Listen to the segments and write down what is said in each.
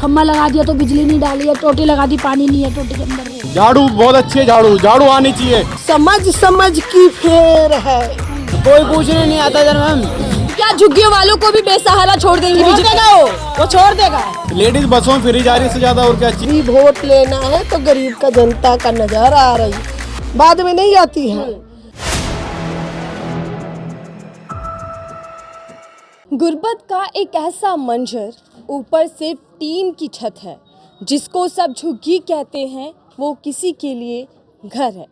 खम्बा लगा दिया तो बिजली नहीं डाली है, टोटी लगा दी पानी नहीं है टोटी के अंदर। झाड़ू बहुत अच्छी है, झाड़ू आनी चाहिए। समझ की फेर है, कोई पूछने नहीं आता इधर मैम। क्या झुग्गियों वालों को भी बेसहारा छोड़ देंगे? वो छोड़ देगा। लेडीज बसों में फ्री जा रही है, इससे ज्यादा और क्या चाहिए। वोट लेना है तो गरीब का जनता का नजर आ रही, बाद में नहीं आती है। गुर्बत का एक ऐसा मंजर, ऊपर सिर्फ टीन की छत है, जिसको सब झुग्गी कहते हैं, वो किसी के लिए घर है।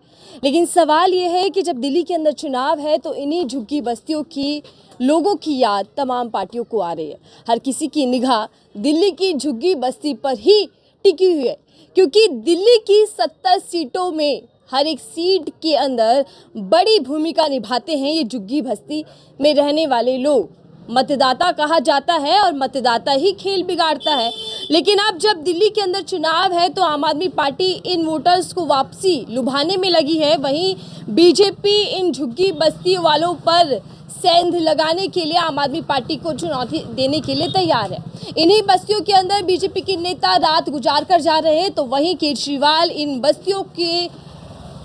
लेकिन सवाल ये है कि जब दिल्ली के अंदर चुनाव है तो इन्हीं झुग्गी बस्तियों की लोगों की याद तमाम पार्टियों को आ रही है। हर किसी की निगाह दिल्ली की झुग्गी बस्ती पर ही टिकी हुई है, क्योंकि दिल्ली की 70 सीटों में हर एक सीट के अंदर बड़ी भूमिका निभाते हैं ये झुग्गी बस्ती में रहने वाले लोग। मतदाता कहा जाता है और मतदाता ही खेल बिगाड़ता है। लेकिन अब जब दिल्ली के अंदर चुनाव है तो आम आदमी पार्टी इन वोटर्स को वापसी लुभाने में लगी है, वहीं बीजेपी इन झुग्गी बस्ती वालों पर सेंध लगाने के लिए आम आदमी पार्टी को चुनौती देने के लिए तैयार है। इन्हीं बस्तियों के अंदर बीजेपी के नेता रात गुजार कर जा रहे हैं, तो वहीं केजरीवाल इन बस्तियों के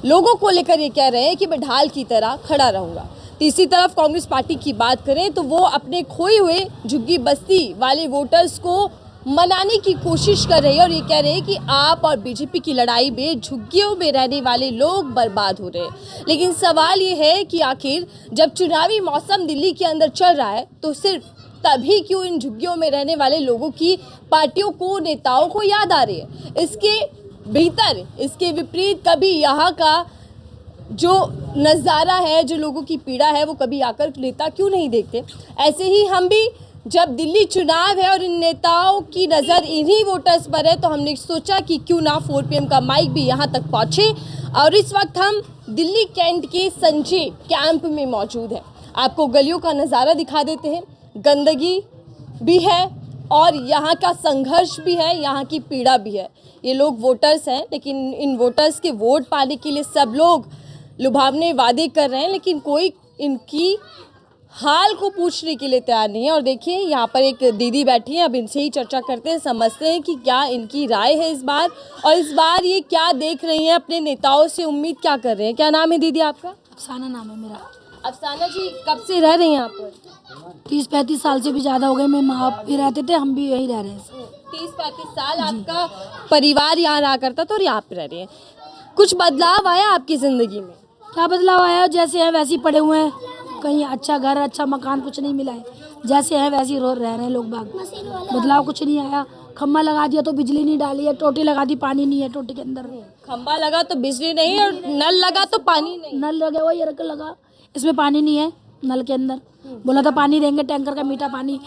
लोगों को लेकर ये कह रहे हैं कि मैं ढाल की तरह खड़ा रहूँगा। तीसरी तरफ कांग्रेस पार्टी की बात करें तो वो अपने खोए हुए झुग्गी बस्ती वाले वोटर्स को मनाने की कोशिश कर रही है और ये कह रहे हैं कि आप और बीजेपी की लड़ाई में झुग्गियों में रहने वाले लोग बर्बाद हो रहे हैं। लेकिन सवाल ये है कि आखिर जब चुनावी मौसम दिल्ली के अंदर चल रहा है तो सिर्फ तभी क्यों इन झुग्गियों में रहने वाले लोगों की पार्टियों को, नेताओं को याद आ रही है? इसके भीतर, इसके विपरीत कभी यहाँ का जो नज़ारा है, जो लोगों की पीड़ा है, वो कभी आकर नेता क्यों नहीं देखते? ऐसे ही हम भी जब दिल्ली चुनाव है और इन नेताओं की नज़र इन्हीं वोटर्स पर है तो हमने सोचा कि क्यों ना 4 PM का माइक भी यहाँ तक पहुँचे। और इस वक्त हम दिल्ली कैंट के संजय कैंप में मौजूद हैं। आपको गलियों का नज़ारा दिखा देते हैं। गंदगी भी है और यहाँ का संघर्ष भी है, यहाँ की पीड़ा भी है। ये लोग वोटर्स हैं, लेकिन इन वोटर्स के वोट पाने के लिए सब लोग लुभावने वादे कर रहे हैं, लेकिन कोई इनकी हाल को पूछने के लिए तैयार नहीं है। और देखिए यहाँ पर एक दीदी बैठी हैं, अब इनसे ही चर्चा करते हैं, समझते हैं कि क्या इनकी राय है इस बार, और इस बार ये क्या देख रही हैं, अपने नेताओं से उम्मीद क्या कर रहे हैं। क्या नाम है दीदी आपका? अफसाना नाम है मेरा। अफसाना जी, कब से रह रहे हैं यहाँ पर? 30-35 साल से भी ज़्यादा हो गए। मैं माँ भी रहते थे, हम भी यहीं रह रहे हैं। 30-35 साल आपका परिवार यहाँ रहा करता था और यहाँ पे रह रहे हैं। कुछ बदलाव आया आपकी ज़िंदगी में? क्या बदलाव आया? जैसे हैं वैसे ही पड़े हुए हैं, कहीं अच्छा घर, अच्छा मकान कुछ नहीं मिला है। जैसे हैं वैसे ही रह रहे हैं लोग बाग, बदलाव कुछ नहीं आया। खम्बा लगा दिया तो बिजली नहीं डाली है, टोटी लगा दी पानी नहीं है टोटी के अंदर। खम्बा लगा तो बिजली नहीं और नल लगा तो पानी नहीं। नल लगा हुआ, ये लगा, इसमें पानी नहीं है नल के अंदर। बोला था पानी देंगे, टैंकर का मीठा पानी,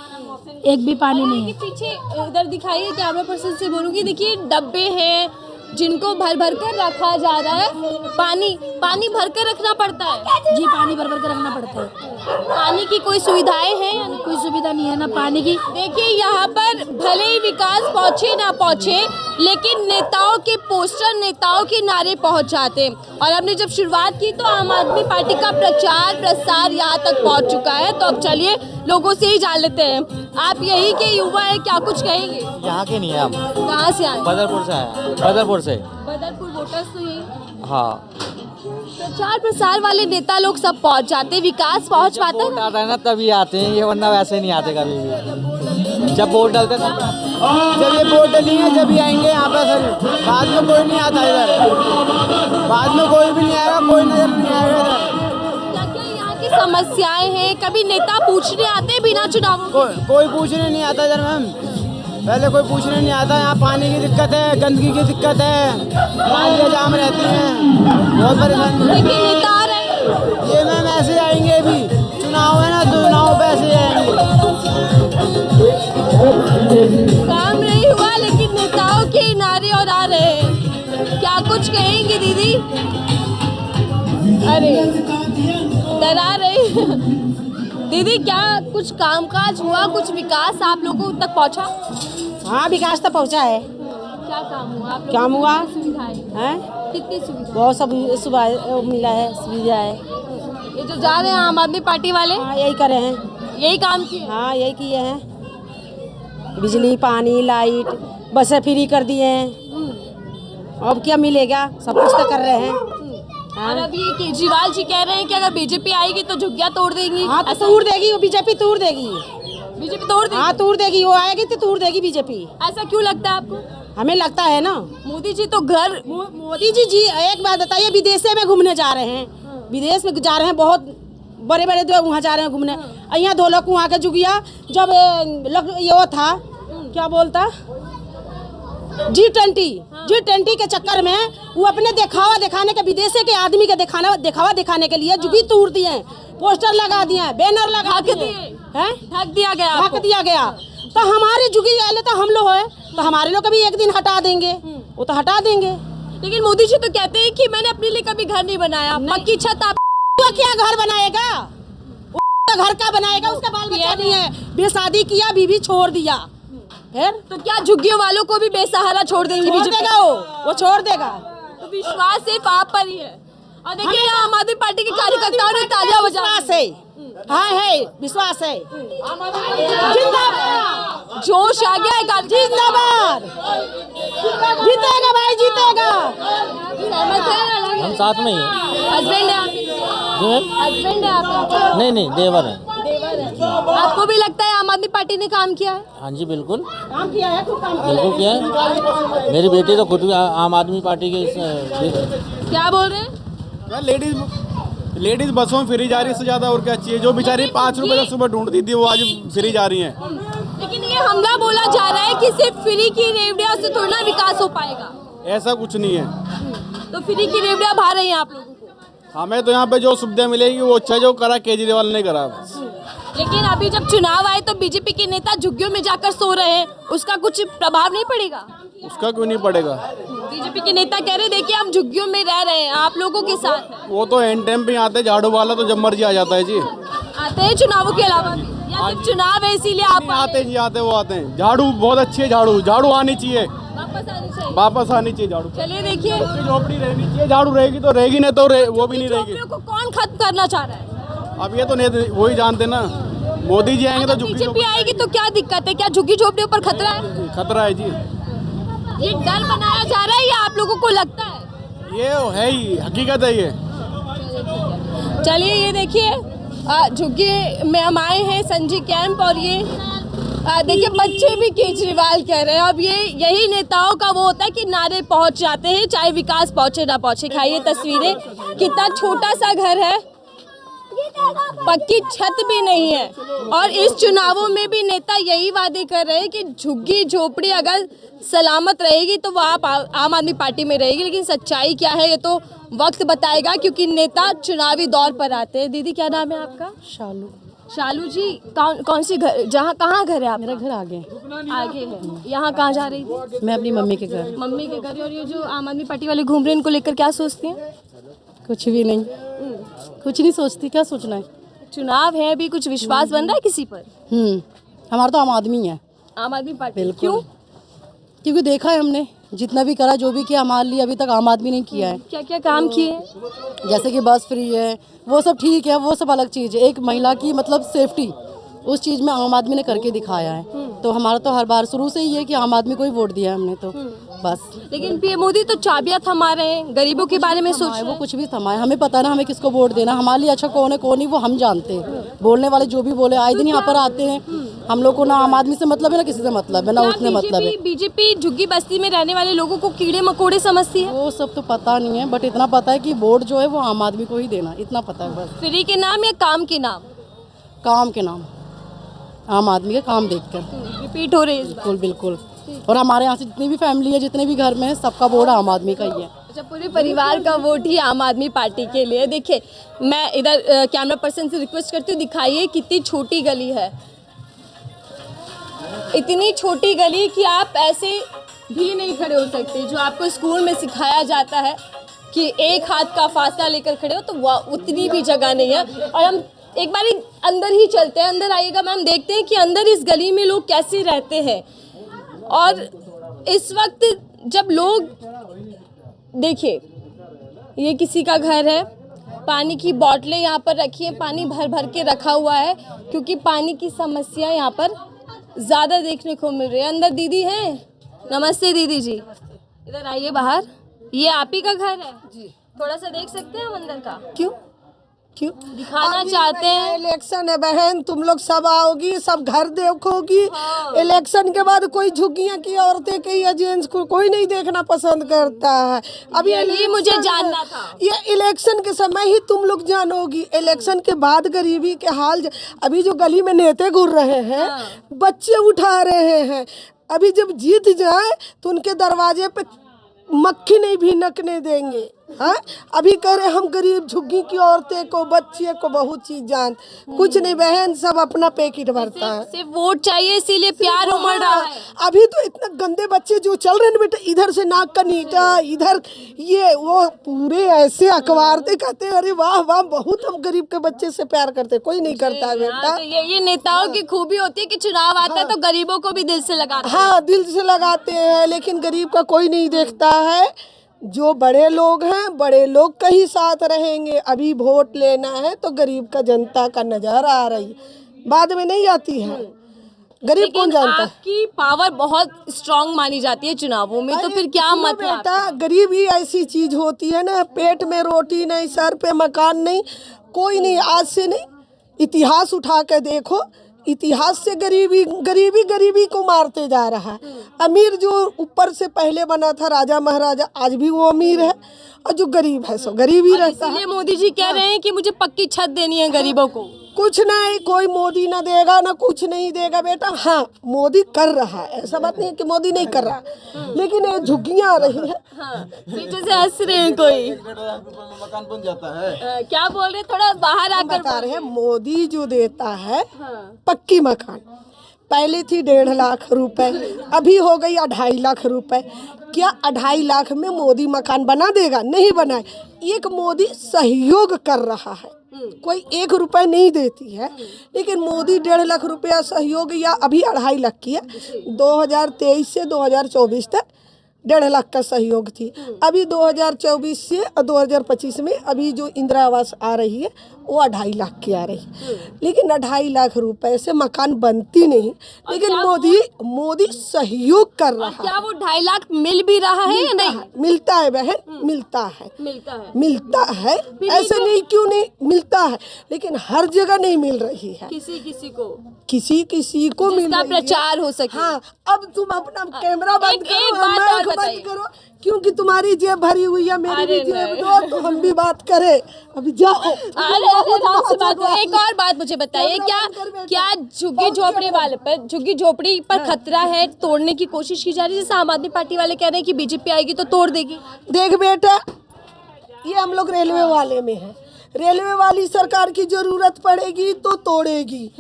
एक भी पानी नहीं है। पीछे इधर दिखाइए, कैमरा पर्सन से बोलूँगी, देखिए डब्बे हैं जिनको भर भर कर रखा जा रहा है। पानी भर कर रखना पड़ता है जी, पानी भर भर कर रखना पड़ता है। पानी की कोई सुविधाएं हैं या कोई सुविधा नहीं है ना पानी की। देखिए यहाँ पर भले ही विकास पहुँचे ना पहुँचे, लेकिन नेताओं के पोस्टर, नेताओं के नारे पहुँच जाते हैं। और हमने जब शुरुआत की तो आम आदमी पार्टी का प्रचार प्रसार यहाँ तक पहुँच चुका है। तो अब चलिए लोगों से ही जान लेते हैं, आप यही के युवा है, क्या कुछ कहेंगे? यहाँ के नहीं है हम। कहाँ से आए? बदरपुर से आए। बदरपुर से। बदरपुर वोटर्स तो यही। हाँ, प्रचार प्रसार वाले नेता लोग सब पहुंच जाते, विकास पहुंच पाता है? आता है ना तभी आते हैं ये, वरना वैसे नहीं आते कभी भी। जब वोट डालते हैं जब ये वोट नहीं है जब ही आएंगे यहाँ पे सर, बाद में कोई नहीं आता इधर, बाद में कोई भी नहीं आएगा, कोई नजर नहीं आएगा इधर। क्या यहाँ की समस्याएं हैं? कभी नेता पूछने आते हैं बिना चुनाव? कोई पूछने नहीं आता इधर मैम, पहले कोई पूछने नहीं आता। यहाँ पानी की दिक्कत है, गंदगी की दिक्कत है, नालियाँ जाम रहती हैं, बहुत परेशानी। लेकिन नेता आ रहे हैं। ये मैम ऐसे आएंगे, भी चुनाव है ना, चुनाव पे ऐसे आएंगे। काम नहीं हुआ लेकिन नेताओं के नारे और आ रहे हैं। क्या कुछ कहेंगे दीदी? अरे डरा रहे दीदी, क्या कुछ कामकाज हुआ, कुछ विकास आप लोगों तक पहुंचा? हाँ, विकास तो पहुँचा है। क्या काम हुआ आप लोगों क्या को? हुआ? सुविधाएं हैं? कितनी सुविधा? बहुत सब सुविधा मिला है, सुविधा है। ये जो जा रहे हैं आम आदमी पार्टी वाले, हाँ, यही करे हैं। यही काम किए? हाँ, यही किए हैं। बिजली, पानी, लाइट, बसें फ्री कर दिए हैं, अब क्या मिलेगा, सब कुछ तो कर रहे हैं। और अभी ये केजरीवाल जी कह रहे हैं कि अगर बीजेपी आएगी तो झुग्गियां तोड़ देंगी। हाँ तो तोड़ देगी वो, बीजेपी तोड़ देगी, बीजेपी तोड़ देगी। हाँ तोड़ देगी, वो आएगी तो तोड़ देगी बीजेपी। ऐसा क्यों लगता है आपको? हमें लगता है ना, मोदी जी तो घर मोदी जी एक बात बताइए, विदेशे में घूमने जा रहे हैं, विदेश में जा रहे हैं, बहुत बड़े बड़े जो वहाँ जा रहे हैं घूमने। यहाँ दो लोग वहाँ के जुगिया जब ये वो था क्या बोलता G20 के चक्कर में वो अपने दिखावा दिखाने के, विदेशी के आदमी के दिखावा दिखाने के लिए जुगी तोड़ दिए हैं, पोस्टर लगा दिए हैं, बैनर लगा दिए हैं, ढक दिया गया, ढक दिया गया। तो हमारी जुगी वाले तो हम लोग है, तो हमारे लोग कभी एक दिन हटा देंगे, वो तो हटा देंगे। लेकिन मोदी जी तो कहते हैं कि मैंने अपने लिए कभी घर नहीं बनाया, पक्की छत। आप वो क्या घर बनाएगा, वो घर का बनाएगा, उसका बाल बच्चा नहीं है, बेशादी किया, बीवी छोड़ दिया, फिर तो क्या झुग्गियों वालों को भी बेसहारा छोड़ देंगे? छोड़ बीजेपी देगा, वो छोड़ देगा। तो विश्वास सिर्फ आप पर ही है। और देखिए यहाँ आम आदमी पार्टी के कार्यकर्ताओं ने तालियां बजाई। विश्वास है, हाँ है, विश्वास है। जिंदाबाद, जोश आ गया है, जिंदाबाद, जीतेगा भाई, जीतेगा। हम साथ में ही हैं। हस्बैंड है आपके? जी मैम? हस्बैंड है आपके? नहीं नहीं, देवर है। देवर है। आपको भी लगता है आम आदमी पार्टी ने काम किया है? हाँ जी बिल्कुल, काम किया है, खूब काम बिल्कुल किया है। मेरी बेटी तो खुद भी आम आदमी पार्टी के क्या बोल रहे हैं? लेडीज बसों में फ्री जा रही है, इससे ज्यादा और क्या चाहिए। जो बेचारी 5 रुपए तक सुबह ढूंढती थी वो आज फ्री जा रही हैं। लेकिन ये हमला बोला जा रहा है कि सिर्फ फ्री की रेवड़ियों से थोड़ा ना विकास हो पाएगा। ऐसा कुछ नहीं है, तो फ्री की रेवड़ियां भा रही हैं आप लोगों को। हमें तो यहाँ पे जो सुविधा मिलेगी वो अच्छा है, जो करा केजरीवाल ने करा बस। लेकिन अभी जब चुनाव आए तो बीजेपी के नेता झुग्गियों में जाकर सो रहे हैं, उसका कुछ प्रभाव नहीं पड़ेगा? उसका क्यों नहीं पड़ेगा, बीजेपी के नेता कह रहे देखिए हम झुग्गियों में रह रहे हैं, आप लोगों के साथ हैं। वो तो एंड टाइम पे आते, झाड़ू वाला तो जब मर्जी आ जाता है जी। आते हैं चुनावों के अलावा भी, या सिर्फ चुनाव है इसीलिए आप आते जी, आते वो आते हैं। झाड़ू बहुत अच्छी है, झाड़ू आनी चाहिए, वापस आने चाहिए? वापस आनी चाहिए झाड़ू। चलिए देखिए झोपड़ी रहनी चाहिए, झाड़ू रहेगी तो रहेगी, नहीं तो वो भी नहीं रहेगी। झुग्गियों को कौन खत्म करना चाह रहा है? अब ये तो नहीं, वही जानते ना, मोदी जी आएंगे तो झुग्गी बीजेपी आएगी तो क्या दिक्कत है? क्या झुग्गी झोपड़ियों पर खतरा है? खतरा है जी। ये डर बनाया जा रहा है या आप लोगों को लगता है? ये है ही, हकीकत है ये। चलिए ये देखिए झुग्गी में हम आए हैं संजय कैंप, और ये देखिए बच्चे भी केजरीवाल कह रहे हैं। अब ये यही नेताओं का वो होता है कि नारे पहुंच जाते हैं, चाहे विकास पहुंचे ना पहुंचे। खाइए तस्वीरें, कितना छोटा सा घर है, पक्की छत भी नहीं है, और इस चुनावों में भी नेता यही वादे कर रहे हैं कि झुग्गी झोपड़ी अगर सलामत रहेगी तो वह आप आम आदमी पार्टी में रहेगी। लेकिन सच्चाई क्या है ये तो वक्त बताएगा, क्योंकि नेता चुनावी दौर पर आते हैं। दीदी क्या नाम है आपका? शालू। शालू जी, कौन सी घर, कहाँ घर है आप? मेरा घर आगे है। यहाँ कहाँ जा रही थी? मैं अपनी मम्मी के घर। मम्मी के घर। और ये जो आम आदमी पार्टी वाले घूम रहे हैं, इनको लेकर क्या सोचती हैं? कुछ भी नहीं, कुछ नहीं सोचती, क्या सोचना है। चुनाव है अभी, कुछ विश्वास बन रहा है किसी पर? हमारा तो आम आदमी है। आम आदमी पार्टी? बिल्कुल। क्यों? क्योंकि देखा है हमने, जितना भी करा, जो भी किया हमारे लिए अभी तक आम आदमी ने किया है। क्या क्या काम किए हैं? जैसे कि बस फ्री है, वो सब ठीक है, वो सब अलग चीज़ है। एक महिला की मतलब सेफ्टी, उस चीज़ में आम आदमी ने करके दिखाया है। तो हमारा तो हर बार शुरू से ही है कि आम आदमी को ही वोट दिया है हमने तो बस। लेकिन पीएम मोदी तो चाबियां थमा रहे हैं, गरीबों के बारे में सोच रहे वो हैं। कुछ भी थमाए, हमें पता ना हमें किसको वोट देना, हमारे लिए अच्छा कौन है कौन नहीं वो हम जानते हैं। बोलने वाले जो भी बोले, आए दिन यहाँ पर आते हैं, हम लोग को ना आम आदमी से मतलब है ना किसी से मतलब है, ना उसने मतलब है। बीजेपी झुग्गी बस्ती में रहने वाले लोगों को कीड़े मकोड़े समझती है? वो सब तो पता नहीं है, बट इतना पता है कि वोट जो है वो आम आदमी को ही देना, इतना पता है बस। फ्री के नाम या काम के नाम? काम के नाम, आम आदमी का काम देखकर। रिपीट हो रही है? बिल्कुल बिल्कुल। और हमारे यहाँ से जितनी भी फैमिली है, जितने भी घर में है, सबका वोट आम आदमी का ही है। अच्छा, पूरे परिवार का वोट ही आम आदमी पार्टी के लिए। देखिए मैं इधर कैमरा पर्सन से रिक्वेस्ट करती हूँ, दिखाइए कितनी छोटी गली है, इतनी छोटी गली कि आप ऐसे भी नहीं खड़े हो सकते। जो आपको स्कूल में सिखाया जाता है कि एक हाथ का फासला लेकर खड़े हो, तो वह उतनी भी जगह नहीं है। और हम एक बार अंदर ही चलते हैं, अंदर आइएगा मैम, देखते हैं कि अंदर इस गली में लोग कैसे रहते हैं। और इस वक्त जब लोग, देखिए ये किसी का घर है, पानी की बोतलें यहाँ पर रखी हैं, पानी भर भर के रखा हुआ है, क्योंकि पानी की समस्या यहाँ पर ज़्यादा देखने को मिल रही है। अंदर दीदी हैं, नमस्ते दीदी जी, इधर आइए बाहर। ये आप ही का घर है जी? थोड़ा सा देख सकते हैं हम अंदर का? क्यों क्यों दिखाना चाहते हैं। इलेक्शन है बहन, तुम लोग सब आओगी, सब घर देखोगी। इलेक्शन के बाद कोई झुग्गियां की औरतें की या जेंट्स को कोई नहीं देखना पसंद करता है। अभी यही मुझे जानना था। ये इलेक्शन के समय ही तुम लोग जानोगी। इलेक्शन के बाद गरीबी के हाल अभी जो गली में नेते घूर रहे हैं, बच्चे उठा रहे हैं, अभी जब जीत जाए तो उनके दरवाजे पे मक्खी नहीं भी नकने देंगे। हाँ, अभी कह रहे हम गरीब झुग्गी की औरतें को, बच्चे को बहुत चीज जान, कुछ नहीं बहन, सब अपना पैकेट भरता है। सिर्फ वोट चाहिए इसीलिए प्यार उमड़ रहा है। अभी तो इतना गंदे बच्चे जो चल रहे हैं बेटा, इधर से नाक का नीचा, इधर ये वो, पूरे ऐसे अखबारते कहते हैं अरे वाह वाह, बहुत हम गरीब के बच्चे से प्यार करते, कोई नहीं करता है बेटा। तो ये नेताओं की खूबी होती है कि चुनाव आता है तो गरीबों को भी दिल से लगाते हैं। हाँ, दिल से लगाते हैं, लेकिन गरीब का कोई नहीं देखता है। जो बड़े लोग हैं, बड़े लोग का ही साथ रहेंगे। अभी वोट लेना है तो गरीब का, जनता का नजर आ रही है, बाद में नहीं आती है। गरीब कौन जानता है? आपकी पावर बहुत स्ट्रांग मानी जाती है चुनावों में, तो फिर क्या मतलब बेटा, गरीबी ऐसी चीज होती है ना, पेट में रोटी नहीं, सर पे मकान नहीं, कोई नहीं। आज से नहीं, इतिहास उठा के देखो, इतिहास से गरीबी गरीबी गरीबी को मारते जा रहा है। अमीर जो ऊपर से पहले बना था, राजा महाराजा, आज भी वो अमीर है, और जो गरीब है सो गरीब ही रहता है। मोदी जी कह रहे हैं कि मुझे पक्की छत देनी है गरीबों को। कुछ नहीं, कोई मोदी ना देगा ना कुछ नहीं देगा बेटा। हाँ, मोदी कर रहा है, ऐसा बात नहीं है कि मोदी नहीं कर रहा, लेकिन ये झुग्गियां आ रही है। पीछे से हंस रहे हैं कोई। मकान बन जाता है। क्या बोल रहे, थोड़ा बाहर आकर बता रहे हैं, मोदी जो देता है पक्की मकान, पहले थी 1.5 लाख रुपए, अभी हो गई 2.5 लाख रुपए। क्या 2.5 लाख में मोदी मकान बना देगा? नहीं बनाए। एक मोदी सहयोग कर रहा है, कोई 1 रुपए नहीं देती है, लेकिन मोदी 1.5 लाख रुपया सहयोग, या अभी 2.5 लाख की है, 2023 से 2024 तक 1.5 लाख का सहयोग थी। अभी 2024 से 2025 में अभी जो इंदिरा आवास आ रही है वो 2.5 लाख की आ रही है, लेकिन 2.5 लाख रुपए से मकान बनती नहीं। लेकिन मोदी सहयोग कर रहा है। क्या वो 2.5 लाख मिल भी रहा है या नहीं? मिलता है बहन, मिलता है, मिलता है। ऐसे नहीं, क्यों नहीं मिलता है, लेकिन हर जगह नहीं मिल रही है। किसी किसी को मिल रही है, प्रचार हो सके। हाँ, अब तुम अपना कैमरा बंद करो, एक बात माइक और बंद करो, क्योंकि तुम्हारी जेब भरी हुई है, मेरी भी जेब दो, तो हम भी बात करें। अभी जाओ। एक और बात मुझे बताइए, क्या झुग्गी झोपड़ी पर खतरा है, तोड़ने की कोशिश की जा रही है? जैसे आम आदमी पार्टी वाले कह रहे हैं कि बीजेपी आएगी तो तोड़ देगी। देख बेटा, ये हम लोग रेलवे वाले में है, रेलवे वाली सरकार की जरूरत पड़ेगी तो तोड़ेगी।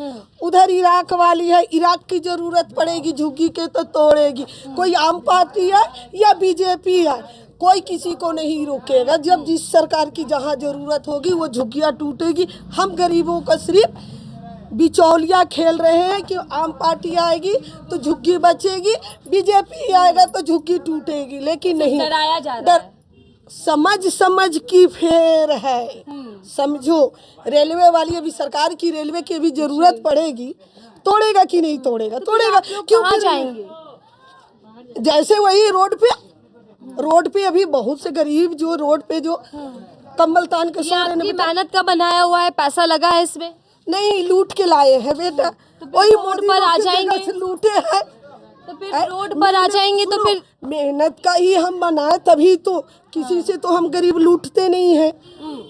उधर इराक वाली है, इराक की जरूरत पड़ेगी झुग्गी के तो तोड़ेगी। कोई आम पार्टी है या बीजेपी है, कोई किसी को नहीं रोकेगा। जब जिस सरकार की जहाँ जरूरत होगी वो झुग्गियाँ टूटेगी। हम गरीबों का सिर्फ बिचौलिया खेल रहे हैं कि आम पार्टी आएगी तो झुग्गी बचेगी, बीजेपी आएगा तो झुग्गी टूटेगी, लेकिन नहीं, डराया जा रहा है। समझ की फेर है। समझो, रेलवे वाली अभी सरकार की, रेलवे की भी जरूरत पड़ेगी, तोड़ेगा कि नहीं तोड़ेगा? तोड़ेगा। क्यों जाएंगे? जैसे वही रोड पे अभी बहुत से गरीब जो रोड पे जो कम्बल तान के सो रहे हैं। मेहनत का बनाया हुआ है, पैसा लगा है इसमें? नहीं, लूट के लाए हैं बेटा। वही रोड पर आ जाएंगे, लूटे हैं तो फिर रोड पर आ जाएंगे तो फिर मेहनत का ही हम बनाए, तभी तो। किसी से तो हम गरीब लूटते नहीं हैं।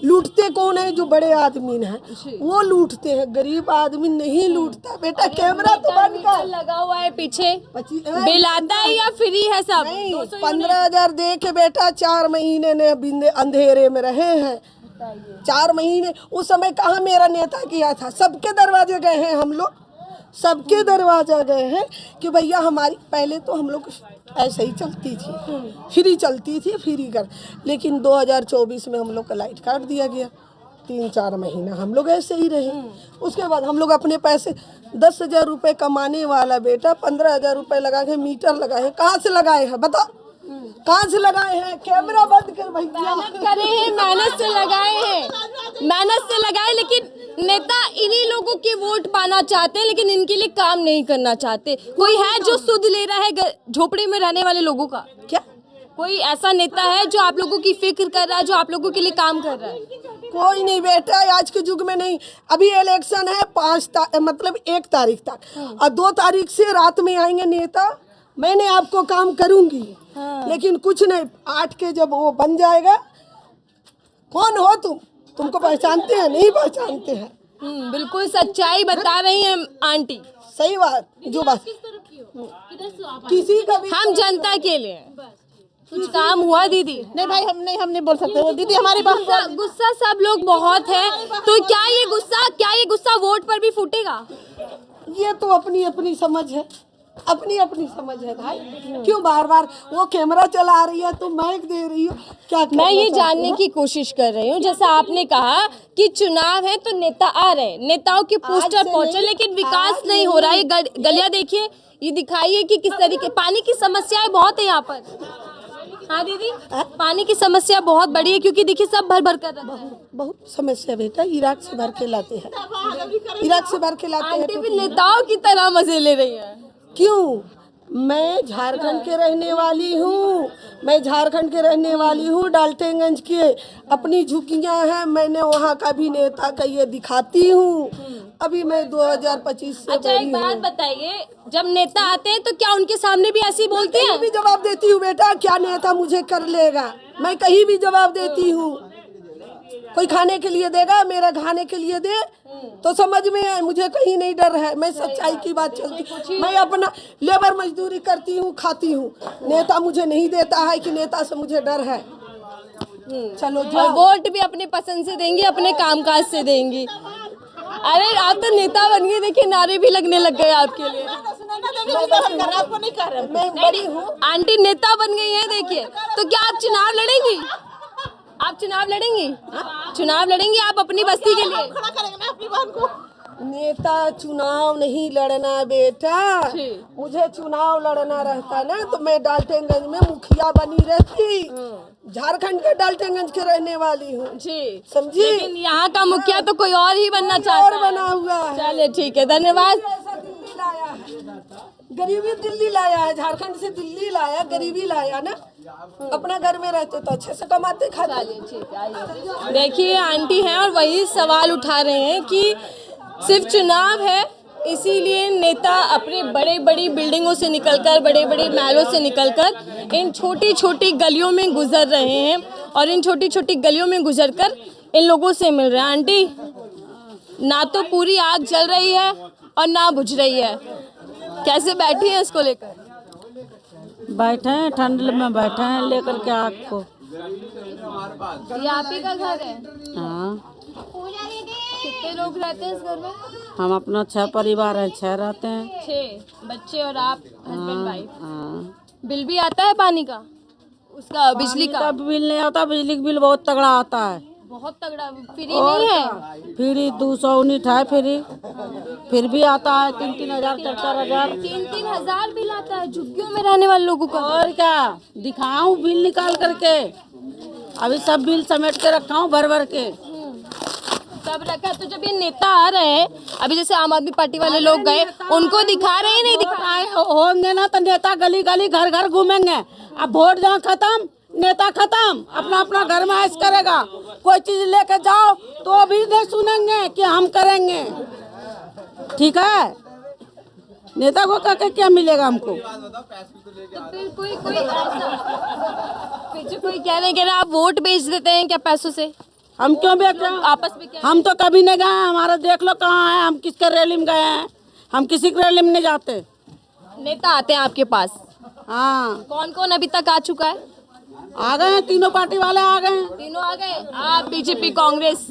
लूटते कौन है? जो बड़े आदमी हैं वो लूटते हैं, गरीब आदमी नहीं लूटता बेटा। कैमरा तो बंद कर, लगा हुआ है पीछे। बिल आता है या फ्री है सब? नहीं, 15,000 दे के बेटा 4 महीने ने अंधेरे में रहे हैं। 4 महीने उस समय कहाँ मेरा नेता किया था? सबके दरवाजे गए हैं हम लोग, सबके दरवाजा गए हैं कि भैया हमारी, पहले तो हम लोग ऐसे ही चलती थी, फ्री चलती थी, फ्री कर। लेकिन 2024 में हम लोग का लाइट काट दिया गया, 3-4 महीना हम लोग ऐसे ही रहे। उसके बाद हम लोग अपने पैसे 10,000 रुपये कमाने वाला बेटा 15,000 रुपये लगा के मीटर लगाए हैं। कहाँ से लगाए हैं बताओ? कहाँ से लगाए हैं? कैमरा बंद कर भैया। मेहनत करे हैं, मेहनत से लगाए हैं, मेहनत से लगाए, लेकिन नेता इन्हीं लोगों के वोट पाना चाहते हैं, लेकिन इनके लिए काम नहीं करना चाहते। कोई है जो सुध ले रहा है झोपड़ी में रहने वाले लोगों का? क्या कोई ऐसा नेता है जो आप लोगों की फिक्र कर रहा है, जो आप लोगों के लिए काम कर रहा है? कोई नहीं बेटा, आज के युग में नहीं। अभी इलेक्शन है 1 तारीख तक, और 2 तारीख से रात में आएंगे नेता, मैंने आपको काम करूंगी। लेकिन कुछ नहीं, 8 के जब वो बन जाएगा, कौन हो तुमको पहचानते हैं? नहीं पहचानते हैं। बिल्कुल सच्चाई बता रही हैं आंटी। सही बात, जो बात किसी का भी हम जनता के लिए कुछ काम हुआ दीदी? नहीं भाई, हम नहीं बोल सकते। वो दीदी हमारी बात गुस्सा सब लोग बहुत है, तो क्या ये गुस्सा वोट पर भी फूटेगा? ये तो अपनी अपनी समझ है, अपनी अपनी समझ है भाई। क्यों बार बार वो कैमरा चला रही है, तुम माइक दे रही हो, क्या मैं ये जानने की कोशिश कर रही हूँ, जैसा आपने कहा कि चुनाव है तो नेता आ रहे हैं, नेताओं के पोस्टर पहुंचे, लेकिन विकास नहीं हो रहा है। गलियां देखिए, ये दिखाइए कि किस तरीके पानी की समस्याएं बहुत है यहाँ पर। हाँ दीदी, पानी की समस्या बहुत बड़ी है, क्योंकि देखिए सब भर भर कर रहे हैं। बहुत समस्या बेटा, इराक से भर के लाते हैं, इराक से भर के लाते आंटी हैं। भी नेताओं की तरह मजे ले रही है। क्यों? मैं झारखंड के रहने वाली हूँ, मैं झारखंड के रहने वाली हूँ, डाल्टनगंज के। अपनी झुकियाँ हैं, मैंने वहाँ का भी नेता का ये दिखाती हूँ। अभी मैं 2025 से अच्छा एक बात बताइए, जब नेता आते हैं तो क्या उनके सामने भी ऐसे ही बोलते हैं? भी जवाब देती हूँ बेटा, क्या नेता मुझे कर लेगा? मैं कहीं भी जवाब देती हूँ। कोई खाने के लिए देगा, मेरा खाने के लिए दे तो समझ में आए, मुझे कहीं नहीं डर है। मैं सच्चाई की बात चलती, मैं अपना लेबर मजदूरी करती हूँ, खाती हूँ। नेता मुझे नहीं देता है कि नेता से मुझे डर है। चलो और वोट भी अपने पसंद से देंगी, अपने कामकाज से देंगी। अरे आप तो नेता बन गए, देखिए नारे भी लगने लग गए आपके लिए। आपको नहीं कर रहे, मैं बड़ी हूँ आंटी नेता बन गई है, देखिए। तो क्या आप चुनाव लड़ेंगी? आप चुनाव लड़ेंगी? चुनाव लड़ेंगी आप अपनी बस्ती के लिए? खड़ा करेंगे ना अपनी बहन को। नेता चुनाव नहीं लड़ना बेटा, मुझे चुनाव लड़ना रहता ना तो मैं डाल्टनगंज में मुखिया बनी रहती। झारखंड के डाल्टनगंज के रहने वाली हूँ जी, समझी। लेकिन यहाँ का मुखिया तो कोई और ही बनना चाहता और है। बना हुआ है। चलिए ठीक है, धन्यवाद। दिल्ली लाया है, गरीबी दिल्ली लाया है, झारखंड से दिल्ली लाया, गरीबी लाया ना। अपना घर में रहते तो अच्छे से कमाते खाते। ठीक है, देखिए आंटी हैं और वही सवाल उठा रहे हैं कि सिर्फ चुनाव है इसीलिए नेता अपने बड़े बड़ी बिल्डिंगों से निकलकर, बड़े बड़े महलों से निकलकर इन छोटी छोटी गलियों में गुजर रहे हैं, और इन छोटी छोटी गलियों में गुजरकर इन लोगों से मिल रहे हैं। आंटी, ना तो पूरी आग जल रही है और ना बुझ रही है, कैसे बैठी है इसको लेकर? बैठे हैं, ठंड में बैठे हैं लेकर के आग को। ये आप ही का घर है? हाँ। कितने लोग रहते हैं इस घर में? हम अपना 6 परिवार हैं, 6 रहते हैं। 6 बच्चे और आप हस्बैंड वाइफ। हाँ। बिल भी आता है पानी का, उसका बिजली का? बिल नहीं आता, बिजली का बिल बहुत तगड़ा आता है। बहुत तगड़ा। फ्री नहीं है? फ्री 200 यूनिट है फ्री, फिर भी आता है 3-3 हजार 4-4 हजार। 3-3 हजार बिल आता है झुग्गियों में रहने वाले लोगों का? और क्या दिखाऊं बिल निकाल करके? अभी सब बिल समेट के रखा हूँ भर भर के। सब रखा। तो जब ये नेता आ रहे हैं, अभी जैसे आम आदमी पार्टी वाले लोग गए, उनको दिखा रहे हैं नहीं दिखा होंगे ना तो नेता गली गली घर घर घूमेंगे। अब वोट जहाँ खत्म, नेता खत्म, अपना अपना घर में ऐश करेगा। कोई चीज लेके जाओ तो भी नहीं सुनेंगे कि हम करेंगे, ठीक है। नेता को क्या क्या मिलेगा हमको? तो फिर कोई पीछे कोई कह रहे हैं आप वोट बेच देते हैं क्या पैसों से? हम क्यों बेच रहे हैं? आपस में क्या? हम तो कभी नहीं गए, हमारा देख लो कहाँ है, हम किसके रैली में गए हैं? हम किसी के रैली में नहीं जाते। नेता आते हैं आपके पास? हाँ। कौन कौन अभी तक आ चुका है? आ गए हैं, तीनों पार्टी वाले आ गए हैं। तीनों आ गए, आप, बीजेपी, कांग्रेस,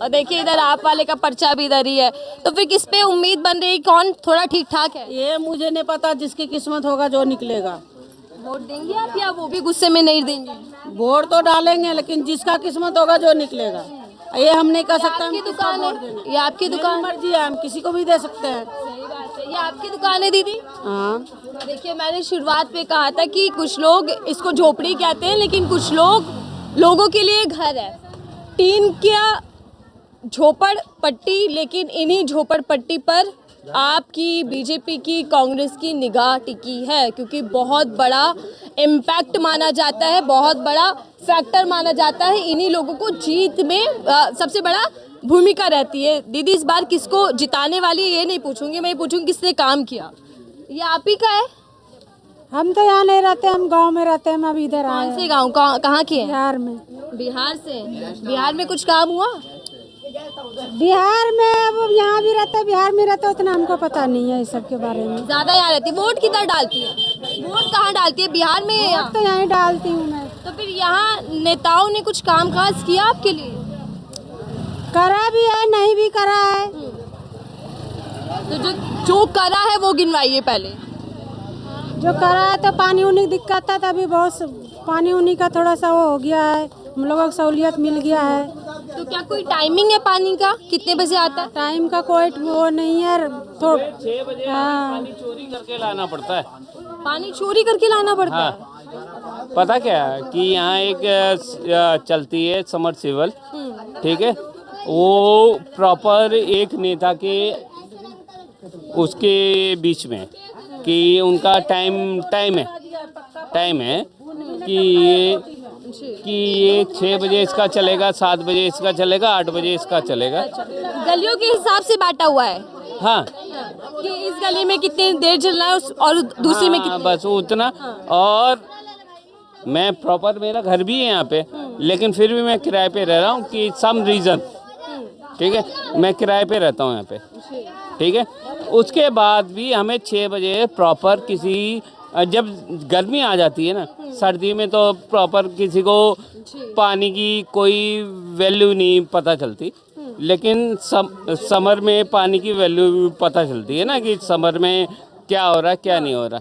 और देखिए इधर आप वाले का पर्चा भी इधर ही है। तो फिर किस पे उम्मीद बन रही, कौन थोड़ा ठीक ठाक है? ये मुझे नहीं पता, जिसकी किस्मत होगा जो निकलेगा। वोट देंगे आप या वो भी गुस्से में नहीं देंगे? वोट तो डालेंगे, लेकिन जिसका किस्मत होगा जो निकलेगा, ये हम नहीं कर सकते। आपकी दुकान है? ये आपकी दुकान? मर्जी है, हम किसी को भी दे सकते हैं। सही बात है। ये आपकी दुकान है दीदी? हाँ। देखिए मैंने शुरुआत पे कहा था कि कुछ लोग इसको झोपड़ी कहते हैं, लेकिन कुछ लोगों के लिए घर है। टीन का झोपड़पट्टी, लेकिन इन्हीं झोपड़पट्टी पर आपकी, बीजेपी की, कांग्रेस की निगाह टिकी है, क्योंकि बहुत बड़ा इम्पैक्ट माना जाता है, बहुत बड़ा फैक्टर माना जाता है। इन्हीं लोगों को जीत में सबसे बड़ा भूमिका रहती है। दीदी, इस बार किसको जिताने वाली है ये नहीं पूछूंगी, मैं ये पूछूंगी किसने काम किया। ये आप ही का है? हम तो यहाँ नहीं रहते, हम गांव में रहते हैं। हम अभी इधर आए कौन से गांव, कहाँ के हैं? बिहार में। बिहार से? बिहार में कुछ काम हुआ? बिहार में अब यहाँ भी रहते हैं, बिहार में रहते, उतना हमको पता नहीं है इस सब के बारे में। ज्यादा यहाँ रहती है। वोट किधर डालती है? वोट कहाँ डालती है, बिहार में? या तो यहाँ डालती हूँ मैं। तो फिर यहाँ नेताओं ने कुछ काम खास किया आपके लिए? करा भी है, नहीं भी करा है। तो जो करा है वो गिनवाइए पहले। जो करा है तो पानी उनी की दिक्कत था, तभी बहुत पानी उनी का थोड़ा सा वो हो गया है, हम लोगों को सहूलियत मिल गया है। तो क्या कोई टाइमिंग है पानी का, कितने बजे आता है? टाइम का कोई वो नहीं है। तो 6 बजे पानी चोरी करके लाना पड़ता है। पानी चोरी करके लाना पड़ता है? पता क्या है कि यहाँ एक चलती है समरसेबल, ठीक है, वो प्रॉपर एक नेता के उसके बीच में कि उनका टाइम है कि ये 6 बजे इसका चलेगा, 7 बजे इसका चलेगा, 8 बजे इसका चलेगा। गलियों के हिसाब से बांटा हुआ है? हाँ, कि इस गली में कितनी देर चलना है और दूसरी में कितनी? बस उतना। और मैं प्रॉपर, मेरा घर भी है यहाँ पे, लेकिन फिर भी मैं किराए पे रह रहा हूँ कि सम रीज़न, ठीक है, मैं किराए पे रहता हूँ यहाँ पे, ठीक है। उसके बाद भी हमें 6 बजे प्रॉपर किसी, जब गर्मी आ जाती है ना, सर्दी में तो प्रॉपर किसी को पानी की कोई वैल्यू नहीं पता चलती, लेकिन समर में पानी की वैल्यू पता चलती है ना कि समर में क्या हो रहा है, क्या नहीं हो रहा।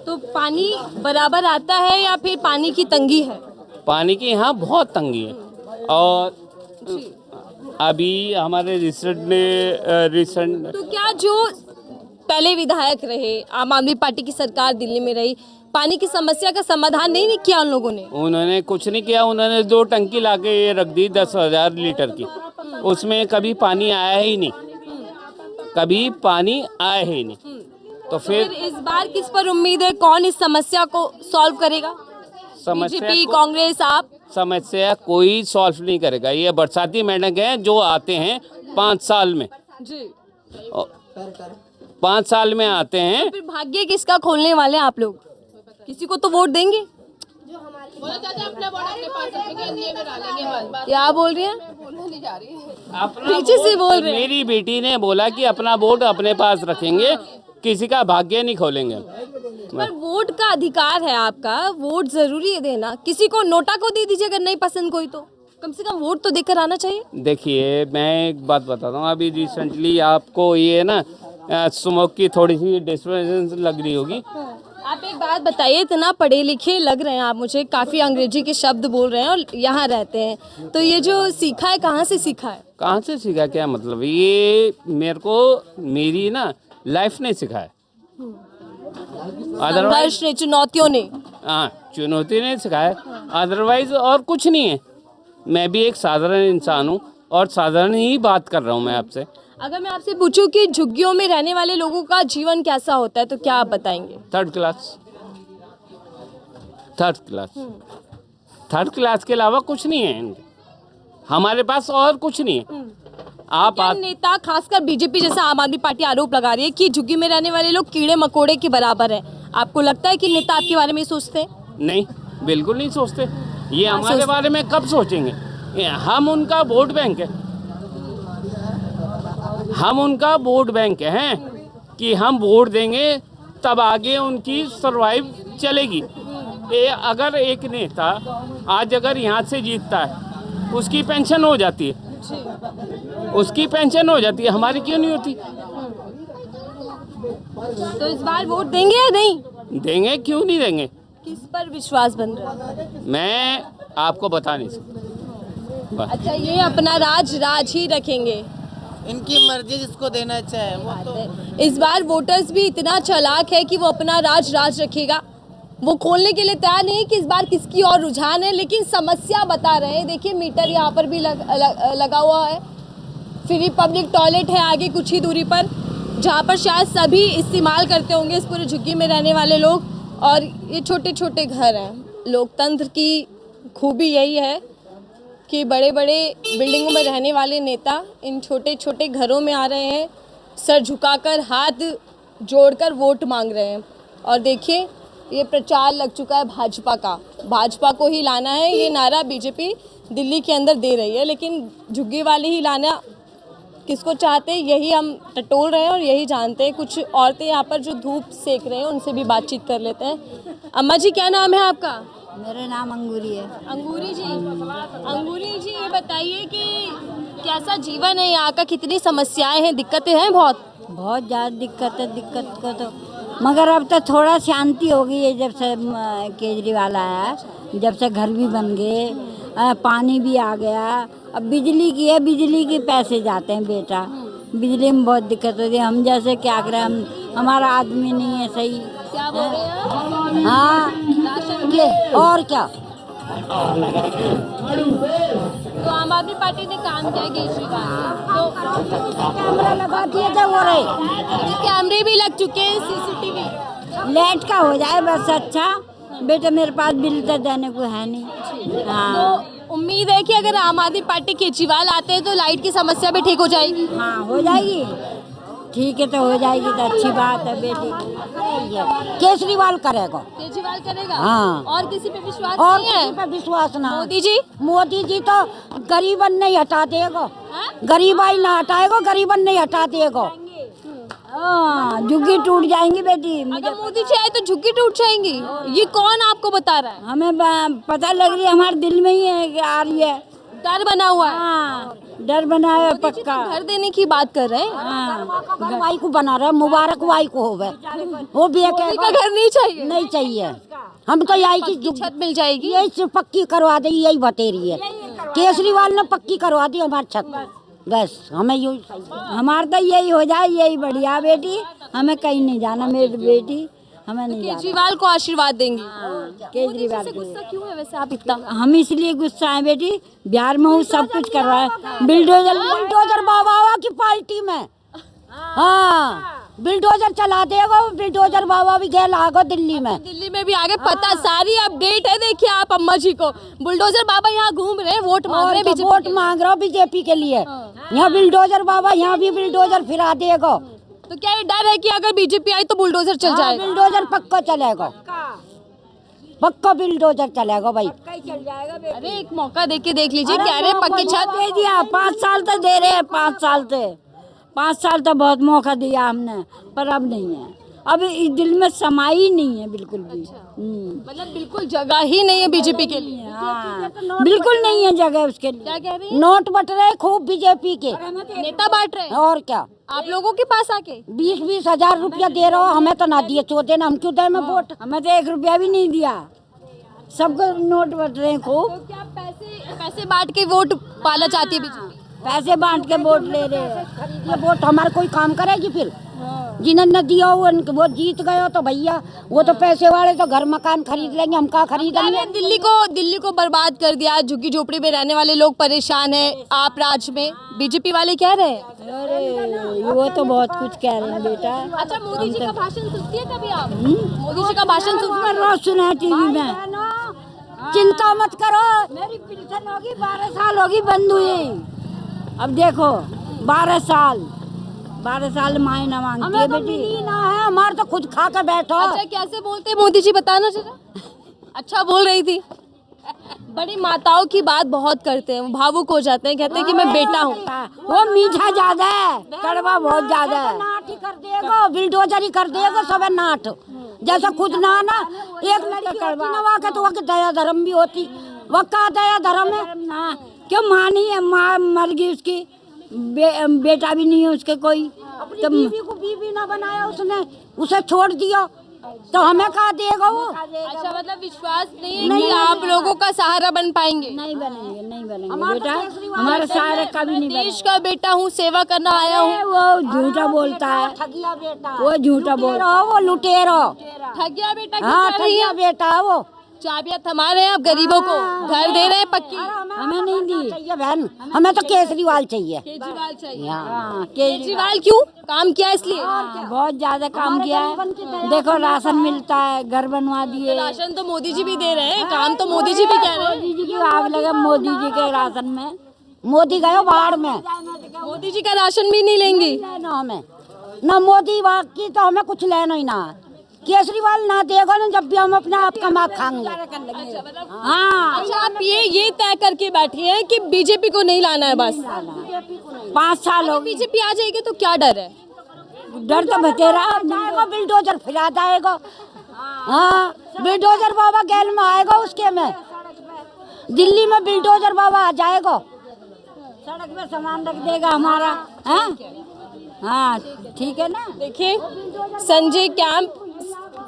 तो पानी बराबर आता है या फिर पानी की तंगी है? पानी की यहाँ बहुत तंगी है। और अभी हमारे रिसेंट तो क्या जो पहले विधायक रहे, आम आदमी पार्टी की सरकार दिल्ली में रही, पानी की समस्या का समाधान नहीं किया उन लोगों ने? उन्होंने कुछ नहीं किया। उन्होंने 2 टंकी लाके ये रख दी 10,000 लीटर की, उसमें कभी पानी आया ही नहीं, कभी पानी आया ही नहीं। तो फिर इस बार किस पर उम्मीद है, कौन इस समस्या को सॉल्व करेगा? बीजेपी, कांग्रेस, आप? समस्या कोई सॉल्व नहीं करेगा। ये बरसाती मेंढक हैं जो आते हैं 5 साल में जी, 5 साल में आते हैं। फिर भाग्य किसका खोलने वाले हैं आप लोग? किसी को तो वोट देंगे। क्या बोल रही हैं? पीछे से बोल रहे हैं। मेरी बेटी ने बोला कि अपना वोट अपने पास रखेंगे, किसी का भाग्य नहीं खोलेंगे। पर वोट का अधिकार है आपका, वोट जरूरी है देना। किसी को नोटा को दे दीजिए अगर नहीं पसंद कोई, तो कम से कम वोट तो देकर आना चाहिए। देखिए, मैं एक बात बताता हूँ। अभी रिसेंटली आपको ये ना स्मोक की थोड़ी सी डिस्टर्बेंस लग रही होगी। आप एक बात बताइए, इतना पढ़े लिखे लग रहे हैं आप मुझे, काफ़ी अंग्रेजी के शब्द बोल रहे हैं और यहाँ रहते हैं, तो ये जो सीखा है कहाँ से सीखा है? कहाँ से सीखा, क्या मतलब? ये मेरे को मेरी ना लाइफ ने सिखाया, संघर्ष ने, चुनौतियों ने। हाँ, चुनौती ने सिखाया, अदरवाइज और कुछ नहीं है। मैं भी एक साधारण इंसान हूँ और साधारण ही बात कर रहा हूँ मैं आपसे। अगर मैं आपसे पूछूं कि झुग्गियों में रहने वाले लोगों का जीवन कैसा होता है, तो क्या आप बताएंगे? थर्ड क्लास के अलावा कुछ नहीं है इनके, हमारे पास और कुछ नहीं है। क्या नेता, खासकर बीजेपी जैसा आम आदमी पार्टी आरोप लगा रही है कि झुग्गी में रहने वाले लोग कीड़े मकोड़े के बराबर है, आपको लगता है कि नेता आपके बारे में सोचते हैं? नहीं, बिल्कुल नहीं सोचते। ये हमारे बारे में कब सोचेंगे? हम उनका वोट बैंक है, हम उनका वोट बैंक हैं कि हम वोट देंगे तब आगे उनकी सरवाइव चलेगी। अगर एक नेता आज अगर यहाँ से जीतता है, उसकी पेंशन हो जाती है, उसकी पेंशन हो जाती है, हमारी क्यों नहीं होती? तो इस बार वोट देंगे या नहीं देंगे? क्यों नहीं देंगे? किस पर विश्वास बन रहा है? मैं आपको बता नहीं सकता। अच्छा, ये अपना राज ही रखेंगे, इनकी मर्जी, जिसको देना चाहे वो तो। इस बार वोटर्स भी इतना चालाक है कि वो अपना राज रखेगा। वो खोलने के लिए तैयार नहीं है कि इस बार किसकी और रुझान है, लेकिन समस्या बता रहे हैं। देखिए मीटर यहाँ पर भी लगा हुआ है। फ्री पब्लिक टॉयलेट है आगे कुछ ही दूरी पर, जहाँ पर शायद सभी इस्तेमाल करते होंगे इस पूरे झुग्गी में रहने वाले लोग। और ये छोटे छोटे घर हैं। लोकतंत्र की खूबी यही है कि बड़े बड़े बिल्डिंगों में रहने वाले नेता इन छोटे छोटे घरों में आ रहे हैं, सर झुकाकर हाथ जोड़कर वोट मांग रहे हैं। और देखिए ये प्रचार लग चुका है भाजपा का, भाजपा को ही लाना है, ये नारा बीजेपी दिल्ली के अंदर दे रही है, लेकिन झुग्गी वाले ही लाना किसको चाहते हैं यही हम टटोल रहे हैं और यही जानते हैं। कुछ औरतें यहाँ पर जो धूप सेक रहे हैं उनसे भी बातचीत कर लेते हैं। अम्मा जी क्या नाम है आपका? मेरा नाम अंगूरी है। अंगूरी जी ये बताइए कि कैसा जीवन है यहाँ का, कितनी समस्याएं हैं, दिक्कतें हैं? बहुत ज़्यादा दिक्कत को तो, मगर अब तो थोड़ा शांति हो गई है जब से केजरीवाल आया, जब से घर भी बन गए, पानी भी आ गया। अब बिजली की है, बिजली के पैसे जाते हैं बेटा, बिजली में बहुत दिक्कत होती है। हम जैसे क्या करें, हमारा आदमी नहीं है सही। क्या बोल रहे हैं? हाँ और क्या। तो आम आदमी पार्टी ने काम किया केजरीवाल, तो कैमरा लगा दिए थे वो रहे, कैमरे भी लग चुके हैं, सीसीटीवी लाइट का हो जाए बस। अच्छा बेटा मेरे पास बिल तो देने को है नहीं। हाँ तो उम्मीद है कि अगर आम आदमी पार्टी केजरीवाल आते हैं तो लाइट की समस्या भी ठीक हो जाएगी। हाँ हो जाएगी, ठीक है तो हो जाएगी तो अच्छी बात है बेटी। केजरीवाल करेगा हाँ। और किसी पे विश्वास और नहीं है? किसी पे विश्वास ना। मोदी जी तो गरीबन नहीं हटा देगा, गरीबाई ना हटाएगा, गरीबन नहीं हटा देगा। हाँ झुग्गी टूट जाएंगी बेटी। अगर मोदी जी आए तो झुग्गी टूट जाएंगी, ये कौन आपको बता रहा है? हमें पता लग रही है, हमारे दिल में ही है कि आ रही है, डर बना हुआ है। हाँ डर बना है पक्का। घर देने की बात कर रहे हैं। हाँ वाई को बना रहे, मुबारक वाई को होवे, वो भी एक का घर नहीं चाहिए, नहीं चाहिए। हम तो यही की छत मिल जाएगी, यही पक्की करवा दे, यही बतेरी है। केजरीवाल ने पक्की करवा दी हमारी छत, बस हमें यही, हमारा तो यही हो जाए, यही बढ़िया बेटी। हमें कहीं नहीं जाना मेरी बेटी, हमें नहीं जाना। केजरीवाल को आशीर्वाद देंगे। केजरीवाल से गुस्सा क्यों है वैसे आप इतना? हम इसलिए गुस्सा है बेटी, बिहार में हूँ सब कुछ कर रहा है, बिल्डोजर बाबा की पार्टी में। हाँ बिल्डोजर चला देगा, बिल्डोजर बाबा भी गए लागो दिल्ली में। दिल्ली में भी आगे पता सारी अपडेट है। देखिए आप अम्मा जी को, बुलडोजर बाबा यहाँ घूम रहे हैं, वोट मांग रहे हैं, वोट मांग रहा बीजेपी के लिए। यहाँ बिल्डोजर बाबा यहाँ भी बिल्डोजर फिरा देगा। तो क्या ये डर है कि अगर बीजेपी आई तो बुलडोजर चल जाएगा? बिल्डोजर पक्का चलेगा, पक्का बिल्डोजर चलेगा भाई। अरे एक मौका देख लीजिए, कह रहे पक्की छत दे दिया, 5 साल तो दे रहे हैं, 5 साल तो बहुत मौका दिया हमने, पर अब नहीं है, अब इस दिल में समाई नहीं है बिल्कुल भी। मतलब बिल्कुल जगह ही नहीं है बीजेपी के लिए। हाँ बिल्कुल नहीं है जगह उसके लिए। क्या कह रही है? नोट बट रहे खूब बीजेपी के नेता बांट रहे हैं। और क्या, आप लोगों के पास आके 20-20 हजार रुपया दे रहा हो, हमें तो ना दिए, चौथे ना हम क्यों दे में वोट, हमें तो 1 रुपया भी नहीं दिया। सबको नोट बट रहे हैं खूब। तो क्या पैसे बांट के वोट पाना चाहती है बीजेपी? पैसे बांट के वोट ले रहे हैं, ये वोट हमारा कोई काम करेगी फिर? जिन्हें न दिया वो जीत गए तो भैया वो तो पैसे वाले तो घर मकान खरीद लेंगे, हम कहाँ खरीदेंगे? दिल्ली को बर्बाद कर दिया, झुग्गी झोपड़ी में रहने वाले लोग परेशान हैं। आप राज्य में बीजेपी वाले कह रहे हैं? अरे वो तो बहुत कुछ कह रहे हैं बेटा। अच्छा मोदी जी का भाषण सुनती है कभी आप? मोदी जी का भाषण रोज सुना है टीवी में। चिंता मत करो, मेरी पेंशन होगी, 12 साल होगी बंद हुई। अब देखो 12 साल मायना मांगती है बेटी ना है, हमारे तो खुद खा कर बैठो। अच्छा कैसे बोलते हैं मोदी जी, बताना जरा। अच्छा बोल रही थी। बड़ी माताओं की बात बहुत करते हैं, भावुक हो जाते हैं, कहते हैं कि मैं बेटा हूँ। वो मीठा ज्यादा है, कड़वा बहुत ज्यादा है। नाट ही कर देगा, बिल्डोजर ही कर देगा, सब नाट जैसा खुद ना एक लड़की नवा के तो वह दया धर्म भी होती, वह का दया धर्म है क्यों? माँ नहीं है, माँ मर गई उसकी, बेटा भी नहीं है उसके कोई, तो बीवी को बीवी ना बनाया उसने, उसे छोड़ दिया, तो हमें कहा देगा वो? अच्छा, मतलब विश्वास नहीं है कि आप लोगों का सहारा बन पाएंगे? नहीं बनेंगे, नहीं बनेंगे बेटा, हमारे सहारे कभी नहीं बनेंगे। देश का बेटा हूँ, सेवा करना आया हूँ। वो झूठा बोलता है, वो झूठा बोल रहा है, वो लुटेरो, ठगिया बेटा क्यों हाँ कर रही है? ठगिया बेटा है वो। चाबियां थमा रहे हैं आप गरीबों को, घर दे रहे हैं पक्की। हमें नहीं दी चाहिए बहन, हमें तो केजरीवाल चाहिए। केजरीवाल चाहिए। हाँ केजरीवाल क्यों? काम किया इसलिए? बहुत ज्यादा काम किया है। देखो राशन मिलता है, घर बनवा दिए। राशन तो मोदी जी भी दे रहे हैं, काम तो मोदी जी भी कह रहे हैं। मोदी जी की आग लगे मोदी जी के राशन में। मोदी गए बाढ़ में, मोदी जी का राशन भी नहीं लेंगी। ना हमें, ना मोदी बाग की तो हमें कुछ लेना ही ना। केजरीवाल ना देगा ना, जब भी हम अपने आप कमा खाएंगे। हाँ, अच्छा, आप ये तय करके बैठी हैं कि बीजेपी को नहीं लाना है बस। 5 साल हो गए। बीजेपी आ जाएगी तो क्या डर है? डर तो बतेरा जाएगा, बिल्डोजर फिरा जाएगा। हाँ, बिल्डोजर बाबा गैल में आएगा, उसके में दिल्ली में बिल्डोजर बाबा आ जाएगा, सड़क में सामान रख देगा हमारा। हाँ ठीक है ना। देखिए, संजय कैंप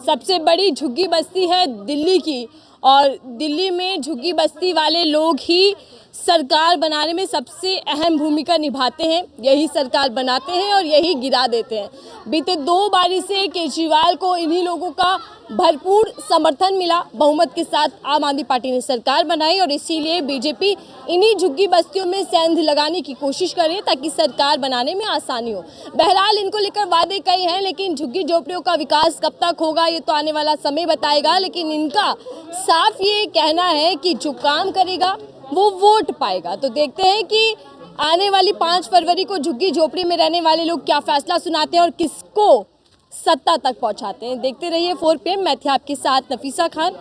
सबसे बड़ी झुग्गी बस्ती है दिल्ली की, और दिल्ली में झुग्गी बस्ती वाले लोग ही सरकार बनाने में सबसे अहम भूमिका निभाते हैं। यही सरकार बनाते हैं और यही गिरा देते हैं। बीते 2 बारी से केजरीवाल को इन्हीं लोगों का भरपूर समर्थन मिला। बहुमत के साथ आम आदमी पार्टी ने सरकार बनाई और इसीलिए बीजेपी इन्हीं झुग्गी बस्तियों में सेंध लगाने की कोशिश कर रही है ताकि सरकार बनाने में आसानी हो। बहरहाल इनको लेकर वादे कई हैं, लेकिन झुग्गी झोपड़ियों का विकास कब तक होगा ये तो आने वाला समय बताएगा। लेकिन इनका साफ ये कहना है कि जो काम करेगा वो वोट पाएगा। तो देखते हैं कि आने वाली 5 फरवरी को झुग्गी झोपड़ी में रहने वाले लोग क्या फैसला सुनाते हैं और किसको सत्ता तक पहुंचाते हैं। देखते रहिए 4 PM। मैं थी आपके साथ नफीसा खान।